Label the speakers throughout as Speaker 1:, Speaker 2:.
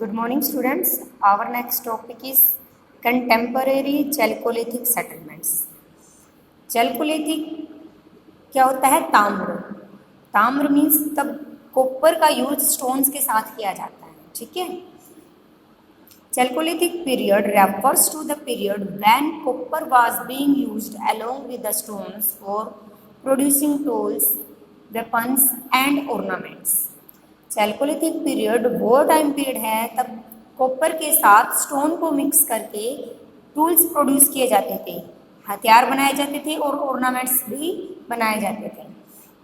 Speaker 1: Good morning, students. Our next topic is contemporary chalcolithic settlements. Chalcolithic क्या होता है? ताम्र. ताम्र मीन्स तब कॉपर का यूज स्टोन्स के साथ किया जाता है. ठीक है. Chalcolithic period refers to the period when copper was being used along with the stones for producing tools, weapons and ornaments. Chalcolithic period वो टाइम पीरियड है तब कॉपर के साथ स्टोन को मिक्स करके टूल्स प्रोड्यूस किए जाते थे, हथियार बनाए जाते थे और ऑर्नामेंट्स भी बनाए जाते थे.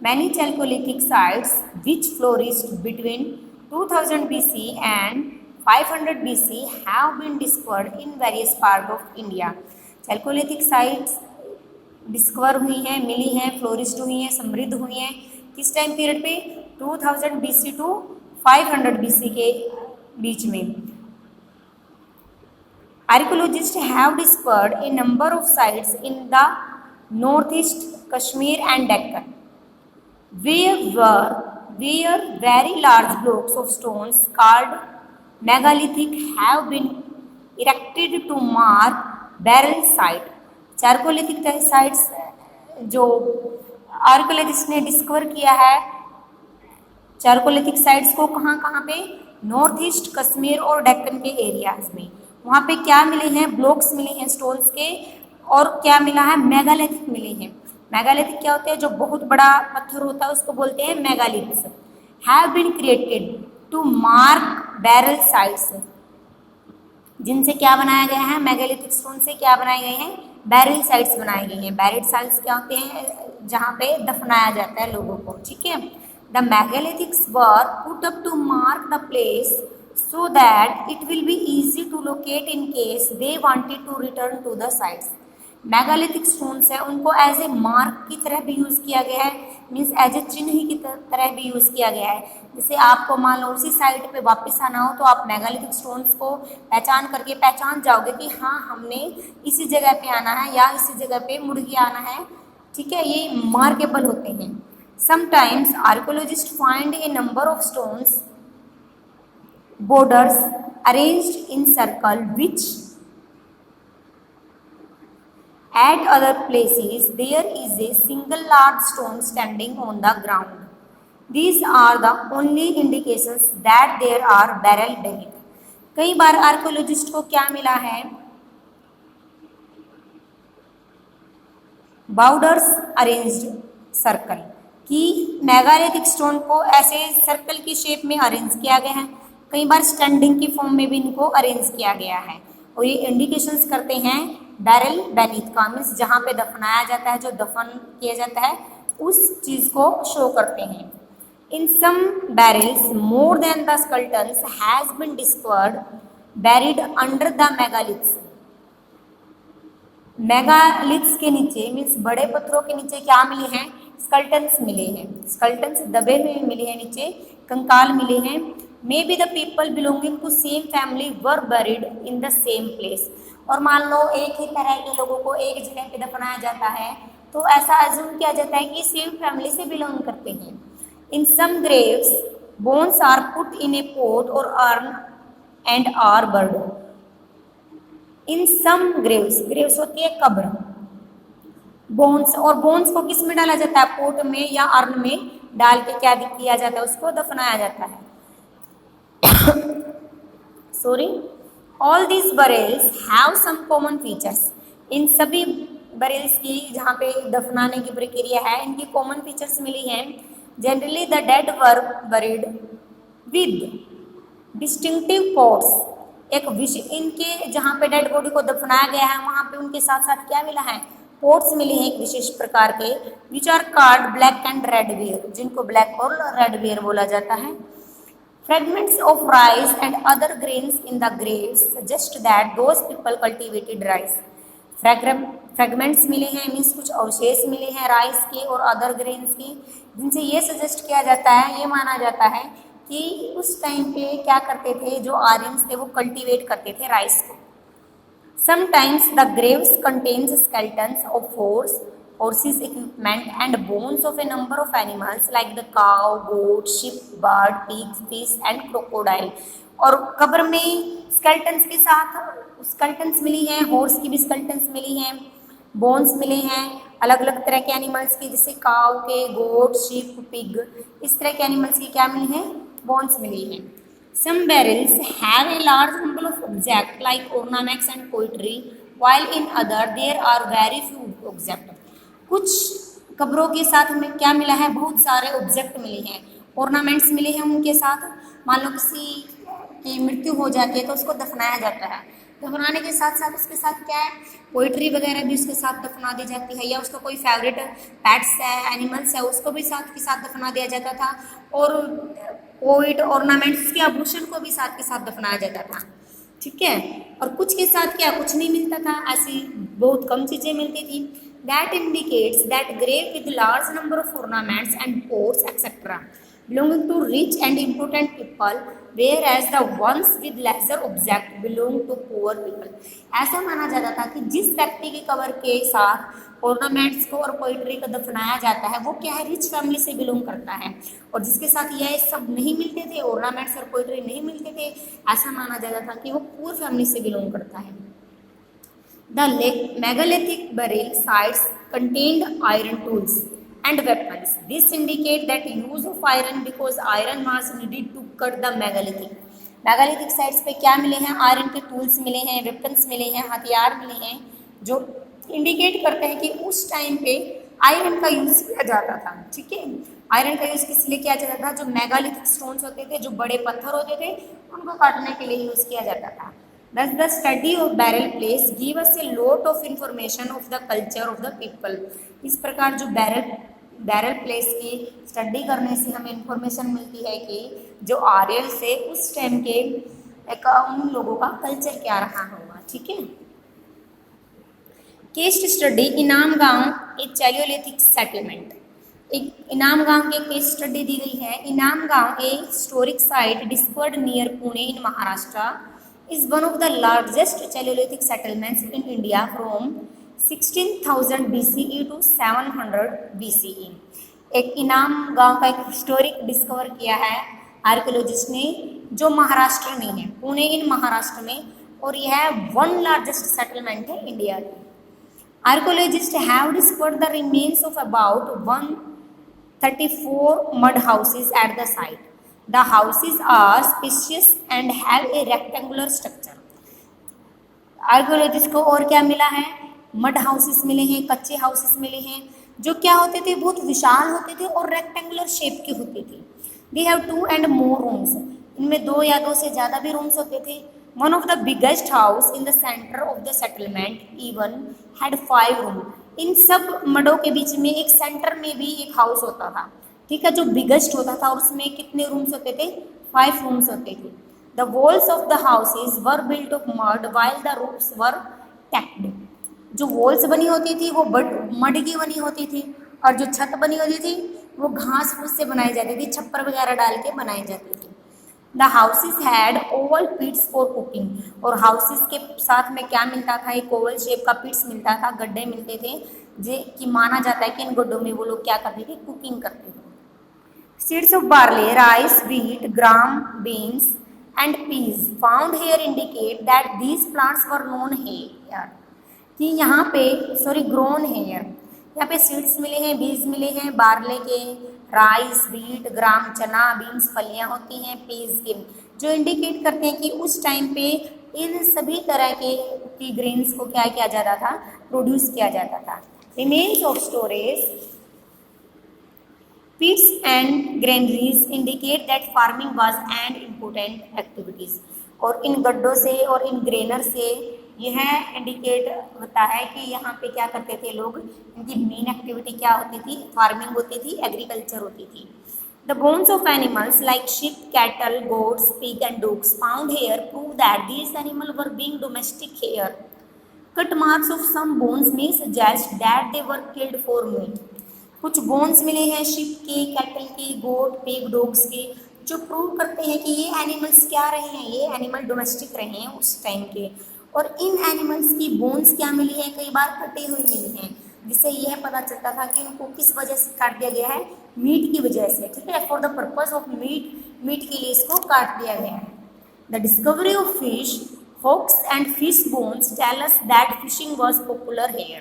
Speaker 1: Many chalcolithic sites which flourished between 2000 BC and 500 BC have been discovered in various part of India. Chalcolithic sites discover हुई हैं, मिली हैं, फ्लोरिश्ड हुई हैं, समृद्ध हुई हैं. किस टाइम पीरियड पे? 2000 BC टू 500 BC के बीच में. Archaeologist have discovered A number of sites in the north east Kashmir and Deccan where very large blocks of stones called megalithic have been erected to mark burial site. Chalcolithic sites जो archaeologist ने discover किया है, chalcolithic sites को कहाँ कहाँ पे? North east Kashmir और डेक्कन के एरियाज में. वहाँ पे क्या मिले हैं? ब्लॉक्स मिले हैं स्टोन्स के. और क्या मिला है? मेगालिथिक मिले हैं. मेगालिथिक क्या होते हैं? जो बहुत बड़ा पत्थर होता है उसको बोलते हैं megaliths. Have been created to mark burial sites, जिनसे क्या बनाया गया है? मेगालिथिक स्टोन से क्या बनाए गए हैं? बैरल साइट्स बनाए गए हैं. बैरल साइट्स क्या होते हैं? जहाँ पे दफनाया जाता है लोगों को. ठीक है. The megalithics were put up to mark the place so that it will be easy to locate in case they wanted to return to the sites. Megalithic stones है, उनको एज ए मार्क की तरह भी use किया गया है, means as a चिन्ह की तरह भी यूज़ किया गया है. जैसे आपको मान लो उसी साइट पे वापस आना हो तो आप मेगालिथिक स्टोन्स को पहचान जाओगे कि हाँ हमने इसी जगह पे आना है या इसी जगह पे मुड़ के आना है. ठीक है. ये मार्केबल होते हैं. Sometimes archaeologists find a number of stones borders arranged in circle, which at other places there is a single large stone standing on the ground. These are the only indications that there are burial buried. कई बार archaeologist को क्या मिला है? Borders arranged circle, कि megalithic stone को ऐसे circle की shape में अरेंज किया गया है. कई बार स्टैंडिंग की फॉर्म में भी इनको अरेंज किया गया है. और ये इंडिकेशंस करते हैं बैरल बेनीथ का, मीन्स जहाँ पे दफनाया जाता है, जो दफन किया जाता है उस चीज़ को शो करते हैं. In some burials more than the skeletons has been discovered buried under the megaliths. Megaliths के नीचे मीन्स बड़े पत्थरों के नीचे क्या मिले हैं? स्केलेटन्स मिले हैं. स्केलेटन्स दबे हुए मिले हैं, नीचे कंकाल मिले हैं. May be the people belonging to same family were buried in the same place. और मान लो एक ही तरह के लोगों को एक जगह पे दफनाया जाता है तो ऐसा अज्यूम किया जाता है कि सेम फैमिली से बिलोंग करते हैं. In some graves bones are put in a pot or urn and are buried. In some graves होती है कब्र. बोन्स, और बोन्स को किस में डाला जाता है? पोट में या अर्न में डाल के क्या किया जाता है? उसको दफनाया जाता है. Sorry. All these burials have some common features. इन सभी बरेल्स की जहाँ पे दफनाने की प्रक्रिया है, इनकी कॉमन फीचर्स मिली हैं. Generally the dead were buried with distinctive pots. इनके जहाँ पे डेड बॉडी को दफनाया गया है वहाँ पे उनके साथ साथ क्या मिला है? पोट्स मिले हैं एक विशेष प्रकार के, which are called black and red ware, जिनको ब्लैक और रेड वेयर बोला जाता है. Fragments of rice and other grains in the graves suggest that those people cultivated rice. Fragments मिले हैं, मीन्स कुछ अवशेष मिले हैं राइस के और अदर ग्रेन्स की, जिनसे ये सजेस्ट किया जाता है, ये माना जाता है कि उस टाइम पे क्या करते थे, जो आर्यंस थे वो कल्टिवेट करते थे राइस को. Sometimes the graves contains skeletons of horse, horses equipment and bones of a number of animals like the cow, goat, sheep, bird, pig, fish and crocodile। और कब्र में स्केल्टन्स के साथ स्केल्टन्स मिली हैं, हॉर्स की भी स्केल्टन्स मिली हैं, बोन्स मिले हैं अलग अलग तरह के एनिमल्स की, जैसे काउ के, गोट, शीप, पिग, इस तरह के एनिमल्स की क्या मिली हैं, बोन्स मिली हैं। Some barrels have a large number of objects like ornaments and poetry, while in other there are very few objects। कुछ कब्रों के साथ हमें क्या मिला है, बहुत सारे ऑब्जेक्ट मिले हैं, ऑर्नामेंट्स मिले हैं उनके साथ। मान लो किसी की मृत्यु हो जाती है तो उसको दफनाया जाता है, दफनाने के साथ साथ उसके साथ क्या है, पोइट्री वगैरह भी उसके साथ दफना दी जाती है, या उसका कोई फेवरेट पेट्स है, एनिमल्स है, उसको भी साथ के साथ दफना दिया जाता था। और पोइट, ऑर्नामेंट्स के आभूषण को भी साथ के साथ दफनाया जाता था, ठीक है। और कुछ के साथ क्या, कुछ नहीं मिलता था, ऐसी बहुत कम चीज़ें मिलती थी। That indicates that grave with large number of ornaments and pots etcetera belonging to rich and important people, whereas the ones with lesser object belong to poor people। ऐसा माना जाता था कि जिस व्यक्ति की कब्र के साथ ऑर्नामेंट्स को और पोइट्री को दफनाया जाता है वो क्या है, रिच फैमिली से बिलोंग करता है, और जिसके साथ यह सब नहीं मिलते थे, ऑर्नामेंट्स और पोइट्री नहीं मिलते थे, ऐसा माना जाता था कि वो पुअर फैमिली से बिलोंग करता है। The megalithic burial sites contained iron tools and weapons। This indicate that use of iron because iron was needed to cut the megalithic। Megalithic sites पे क्या मिले हैं, आयरन के टूल्स मिले हैं, वेपन्स मिले हैं, हथियार मिले हैं, जो इंडिकेट करते हैं कि उस टाइम पे आयरन का यूज़ किया जाता था, ठीक है। आयरन का यूज़ किस लिए किया जाता था, जो मेगालिथिक स्टोन्स होते थे, जो बड़े पत्थर होते थे, उनको काटने के लिए यूज़ किया जाता था। Thus the study of barrel place give us a lot of information of the culture of the people। इस प्रकार जो बैरल प्लेस की स्टडी करने से हमें इंफॉर्मेशन मिलती है कि जो आर्यल से उस टाइम के उन लोगों का कल्चर क्या रहा होगा, ठीक है। केस स्टडी इनाम गांव ए चैलियोलिथिक सेटलमेंट। एक इनाम गांव की केस स्टडी दी गई है। Inamgaon a historic site discovered near Pune in Maharashtra is one of the largest chalcolithic settlements in India from 16,000 BCE to 700 BCE। एक इनाम गांव का एक हिस्टोरिक डिस्कवर किया है आर्कियोलॉजिस्ट ने, जो महाराष्ट्र में है, पुणे इन महाराष्ट्र में, और यह वन लार्जेस्ट सेटलमेंट है इंडिया की। Archaeologist have discovered the remains of about 134 mud houses at the site। The houses are spacious and have a rectangular structure। Archaeologist को और क्या मिला है, मड हाउसेस मिले हैं, कच्चे हाउसेस मिले हैं, जो क्या होते थे, बहुत विशाल होते थे और रेक्टेंगुलर शेप के होते थे। They have 2 and more rooms, इनमें 2 या 2 से ज़्यादा भी रूम्स होते थे। One of the biggest house in the centre of the settlement even had 5 room. इन सब मडों के बीच में एक सेंटर में भी एक हाउस होता था, ठीक है, जो बिगेस्ट होता था, और उसमें कितने रूम्स होते थे, 5 रूम्स होते थे। The walls of the houses were built of mud while the roofs were thatched. जो वॉल्स बनी होती थी वो मड की बनी होती थी, और जो छत बनी होती थी वो घास फूस से बनाई जाती थी, छप्पर वगैरह डाल के बनाई जाती थी। The houses had oval pits for cooking. और हाउसेस के साथ में क्या मिलता था, एक ओवल शेप का पिट्स मिलता था, गड्ढे मिलते थे, जे कि माना जाता है कि इन गड्ढों में वो लोग क्या करते थे, कुकिंग करते थे। Seeds of barley, rice, wheat, gram, beans and peas found here indicate that these plants were known here. कि यहाँ पे ग्रोन हेयर, यहाँ पे सीड्स मिले हैं, बीज मिले हैं बार्ले के, राइस, व्हीट, ग्राम, चना, बीन्स, फलियाँ होती हैं, पीज के, जो इंडिकेट करते हैं कि उस टाइम पे इन सभी तरह के ग्रेन्स को क्या किया जाता था, प्रोड्यूस किया जाता था। Remains of storage pits and granaries indicate that farming was an important activities. और इन गड्ढों से और इन ग्रेनर से यह इंडिकेट होता है कि यहाँ पे क्या करते थे लोग, इनकी मेन एक्टिविटी क्या होती थी, फार्मिंग होती थी, एग्रीकल्चर होती थी। The bones of animals like sheep, cattle, goats, pig and dogs found here prove that these animal were being domestic here. Cut marks of some bones may suggest that they were killed for meat. कुछ बोन्स मिले हैं ship के, cattle के, गोट, pig, dogs के, जो prove करते हैं कि ये एनिमल्स क्या रहे हैं, ये एनिमल डोमेस्टिक रहे हैं उस टाइम के। और इन एनिमल्स की बोन्स क्या मिली है, कई बार कटी हुई मिली हैं, जिससे यह पता चलता था कि उनको किस वजह से काट दिया गया है, मीट की वजह से, ठीक है, for the purpose of meat के लिए इसको काट दिया गया है। The discovery of fish hooks and fish bones tell us that fishing was popular here.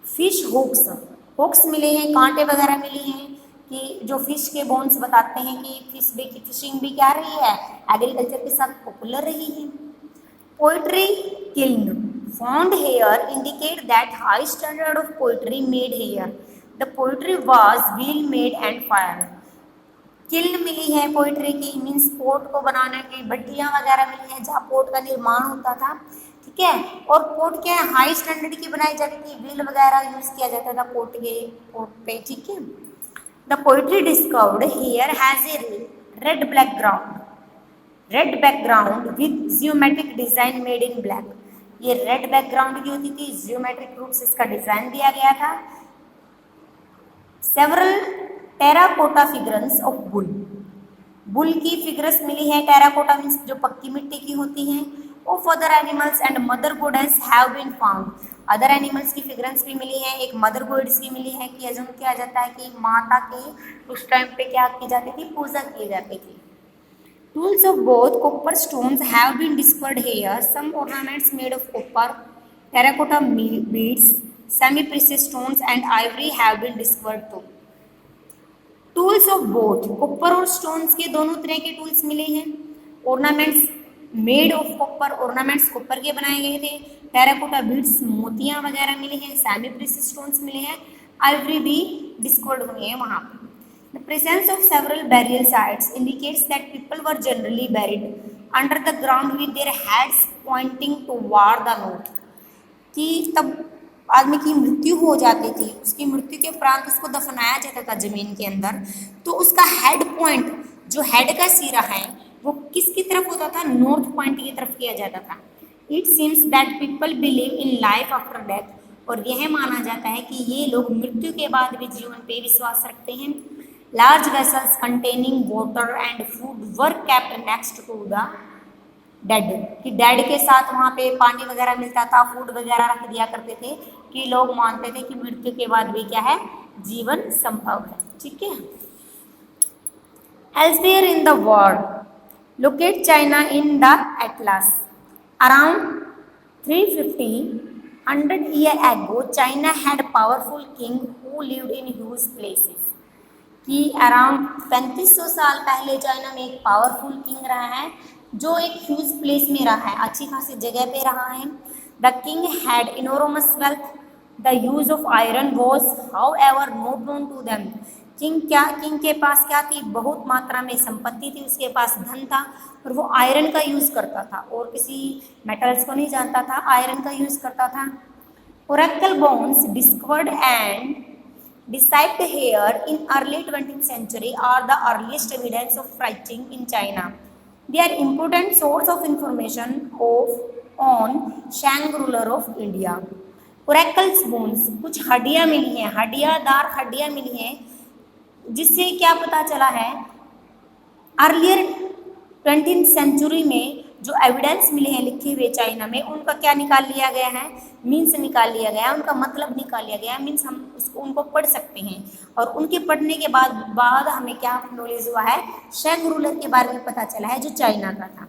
Speaker 1: Fish hooks मिले हैं, कांटे वगैरह मिले हैं कि जो फिश के बोन्स बताते हैं कि फिशिंग भी क्या रही है, एग्रीकल्चर के साथ पॉपुलर रही है। Pottery kiln found here indicate that high standard of pottery made here. The pottery was wheel made and fire. Kiln मिली है पोइट्री की, मीन्स पोट को बनाने की भट्टियाँ वगैरह मिली हैं जहाँ पोट का निर्माण होता था, ठीक है। और पोट क्या है, हाई स्टैंडर्ड की बनाई जाती थी, व्हील वगैरह यूज किया जाता था पोट पे, ठीक है। The poetry discovered here has a red background with geometric design made in black. ये रेड बैकग्राउंड की होती थी, जियोमेट्रिक रूप से इसका डिजाइन दिया गया था। Several terracotta figures of bull की फिगर्स मिली है। टेराकोटा मीन्स जो पक्की मिट्टी की होती हैं। Of other animals and mother goddess have been found. Other animals की फिगर्स भी मिली है, एक मदर गोड्स की मिली है कि अजूम किया जाता है कि माता की उस टाइम पे क्या की जाती थी, पूजा की जाती थी। Tools of both copper stones have been discovered here. Some ornaments made of copper, terracotta beads, semi precious stones and ivory have been discovered too. Tools of both, copper और स्टोन्स के दोनों तरह के टूल्स मिले हैं। Ornaments made of copper, ornaments copper के बनाए गए थे। टेराकोटा बीड्स, मोतियां वगैरह मिले हैं। सेमी प्रीशियस स्टोन्स मिले हैं। आइवरी भी डिस्कवर्ड हुए हैं वहां पर। The presence of several burial sites indicates that people were generally buried under the ground with their heads pointing toward the north. कि तब आदमी की मृत्यु हो जाती थी, उसकी मृत्यु के उपरांत उसको दफनाया जाता था जमीन के अंदर, तो उसका हेड पॉइंट, जो हेड का सिरा है वो किसकी तरफ होता था, नॉर्थ पॉइंट की तरफ किया जाता था। It seems that people believe in life after death, और यह माना जाता है कि ये लोग मृत्यु के बाद भी जीवन पे विश्वास रखते हैं। Large vessels containing water and food were kept next to the dead, कि डेड के साथ वहाँ पे पानी वगैरह मिलता था, फूड वगैरह रख दिया करते थे, कि लोग मानते थे कि मृत्यु के बाद भी क्या है, जीवन संभव है, ठीक है। Elsewhere in the world, locate China in the Atlas. Around 350 years ago, China had powerful king who lived in huge places. कि अराउंड 3500 साल पहले चाइना में एक पावरफुल किंग रहा है जो एक ह्यूज प्लेस में रहा है, अच्छी खासी जगह पे रहा है। The king had enormous wealth, the use of iron was however not known to them. King के पास क्या थी, बहुत मात्रा में संपत्ति थी, उसके पास धन था, और वो आयरन का यूज करता था, और किसी मेटल्स को नहीं जानता था, आयरन का यूज करता था। Oracle bones discovered and Deciphered here in early 20th century are the earliest evidence of writing in China. They are important source of information on Shang ruler of India. Oracles bones, कुछ हड्डियाँ मिली हैं, हड्डियाँदार हड्डियाँ मिली हैं, जिससे क्या पता चला है, अर्लियर 20th सेंचुरी में जो एविडेंस मिले हैं लिखे हुए चाइना में, उनका क्या निकाल लिया गया है, मीन्स निकाल लिया गया है, उनका मतलब निकाल लिया गया है, मीन्स हम उनको पढ़ सकते हैं, और उनके पढ़ने के बाद हमें क्या नॉलेज हुआ है, शेंग रूलर के बारे में पता चला है जो चाइना का था।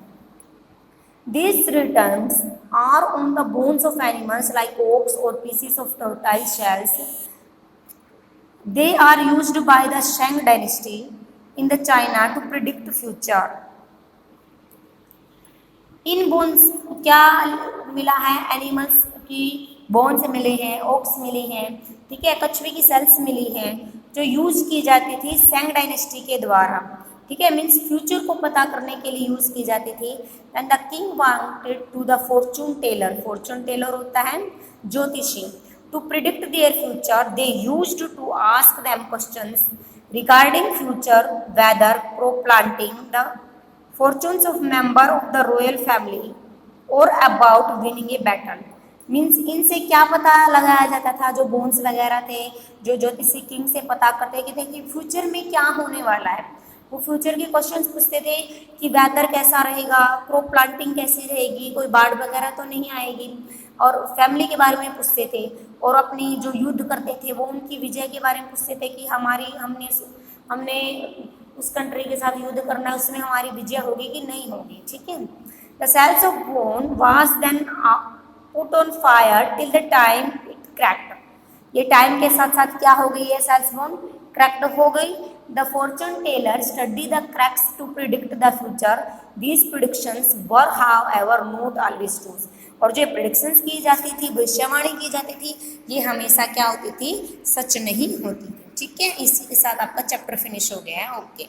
Speaker 1: These returns are on the bones of animals like oaks or pieces of tortoise shells. They are used by the Shang dynasty in the China to predict future. In bones क्या मिला है, animals की bones मिले हैं, Woakes मिले हैं, ठीक है, कछुए की सेल्स मिली हैं जो यूज की जाती थी सेंग डायनेस्टी के द्वारा, ठीक है, मीन्स फ्यूचर को पता करने के लिए यूज की जाती थी। And the king wanted to the fortune teller होता है ज्योतिषी, to predict their future they used to ask them questions regarding future weather, crop planting, the fortunes of member of the royal family or about winning a battle. Means इनसे क्या पता लगाया जाता था, जो बोन्स वगैरह थे, जो ज्योतिषी किंग से पता करते थे कि फ्यूचर में क्या होने वाला है। वो फ्यूचर के क्वेश्चंस पूछते थे कि वेदर कैसा रहेगा, क्रॉप प्लांटिंग कैसी रहेगी, कोई बाढ़ वगैरह तो नहीं आएगी, और फैमिली के बारे में पूछते थे, और अपनी जो युद्ध करते थे वो उनकी विजय के बारे में पूछते थे कि हमने उस कंट्री के साथ युद्ध करना है, उसमें हमारी विजय होगी कि नहीं होगी। ठीक है। The shells of bone was then put on fire till the time it cracked. ये टाइम के साथ साथ क्या हो गई है, सेल्स बोन क्रैक्ड हो गई। The fortune teller study the cracks to predict the future, these predictions were however not always true. और जो प्रिडिक्शंस की जाती थी, भविष्यवाणी की जाती थी, ये हमेशा क्या होती थी, सच नहीं होती थी। ठीक है, इसी के साथ आपका चैप्टर फिनिश हो गया है। ओके।